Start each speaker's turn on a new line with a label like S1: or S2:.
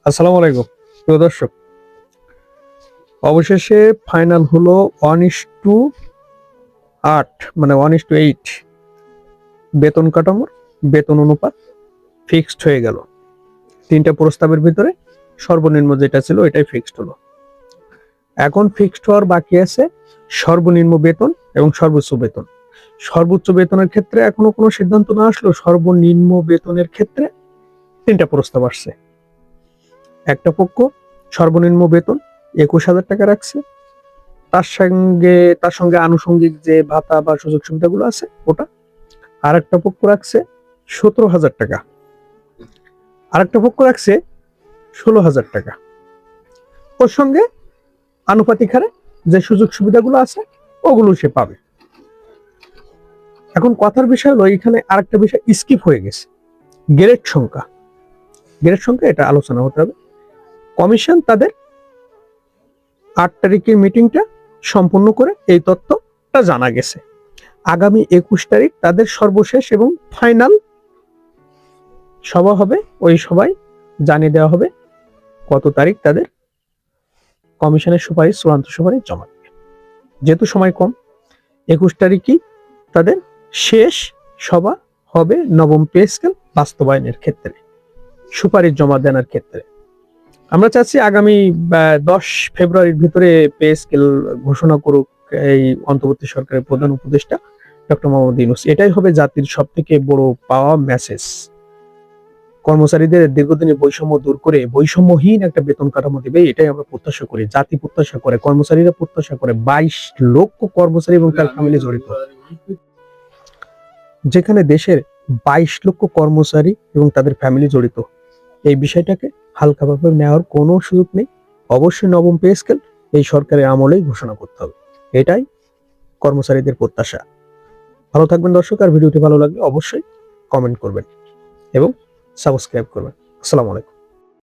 S1: আসসালামু আলাইকুম প্রিয় দর্শক। অবশেষে ফাইনাল হলো 1:8, মানে 1:8 বেতন কাঠামোর বেতন অনুপাত ফিক্সড হয়ে গেল। তিনটা প্রস্তাবের ভিতরে সর্বনিম্ন যেটা ছিল এটাই ফিক্সড হলো। এখন ফিক্সড হওয়ার বাকি আছে সর্বনিম্ন বেতন এবং সর্বোচ্চ বেতন। সর্বোচ্চ বেতনের ক্ষেত্রে এখনো কোনো সিদ্ধান্ত না আসলো। সর্বনিম্ন বেতনের ক্ষেত্রে তিনটা প্রস্তাব আসছে। একটা পক্ষ সর্বনিম্ন বেতন 21,000 টাকা রাখছে, তার সঙ্গে আনুষঙ্গিক যে ভাতা বা সুযোগ সুবিধাগুলো আছে ওটা। আর একটা পক্ষ রাখছে 17,000 টাকা, আর একটা পক্ষ রাখছে 16,000 টাকা। ওর সঙ্গে আনুপাতিক হারে যে সুযোগ সুবিধাগুলো আছে ওগুলো সে পাবে। এখন কথার বিষয় হলো এখানে আরেকটা বিষয় স্কিপ হয়ে গেছে, গ্রেড সংখ্যা। গ্রেড সংখ্যা এটা আলোচনা হতে হবে। কমিশন তাদের 8 তারিখের মিটিংটা সম্পন্ন করে এই তথ্যটা জানা গেছে। আগামী 21 তারিখ তাদের সর্বশেষ এবং ফাইনাল সভা হবে। ওই সভায় জানিয়ে দেওয়া হবে কত তারিখ তাদের কমিশনের সুপারিশ, চূড়ান্ত সুপারিশ জমা দেবে। যেহেতু সময় কম, 21 তারিখই তাদের শেষ সভা হবে নবম পে স্কেল বাস্তবায়নের ক্ষেত্রে, সুপারিশ জমা দেওয়ার ক্ষেত্রে। আমরা চাচ্ছি আগামী 10 ফেব্রুয়ারির ভিতরে পে স্কেল ঘোষণা করুক এই অন্তর্বর্তী সরকারের প্রধান উপদেষ্টা ডক্টর মোহাম্মদ ইউনূস। এটাই হবে জাতির সব থেকে বড় পাওয়া মেসেজ। কর্মচারীদের দীর্ঘদিনের বৈষম্য দূর করে বৈষম্যহীন একটা বেতন কাঠামো দেবে, এটাই আমরা প্রত্যাশা করি। জাতি প্রত্যাশা করে, কর্মচারীরা প্রত্যাশা করে। 22 লক্ষ কর্মচারী এবং তার ফ্যামিলি জড়িত, যেখানে দেশের 22 লক্ষ কর্মচারী এবং তাদের ফ্যামিলি জড়িত। এই বিষয়টাকে হালকাভাবে নেওয়ার কোনো সুযোগ নেই। অবশ্যই নবম পে স্কেল এই সরকারের আমলেই ঘোষণা করতে হবে, এটাই কর্মচারীদের প্রত্যাশা। ভালো থাকবেন দর্শক, আর ভিডিওটি ভালো লাগলে অবশ্যই কমেন্ট করবেন এবং সাবস্ক্রাইব করবেন। আসসালামু আলাইকুম।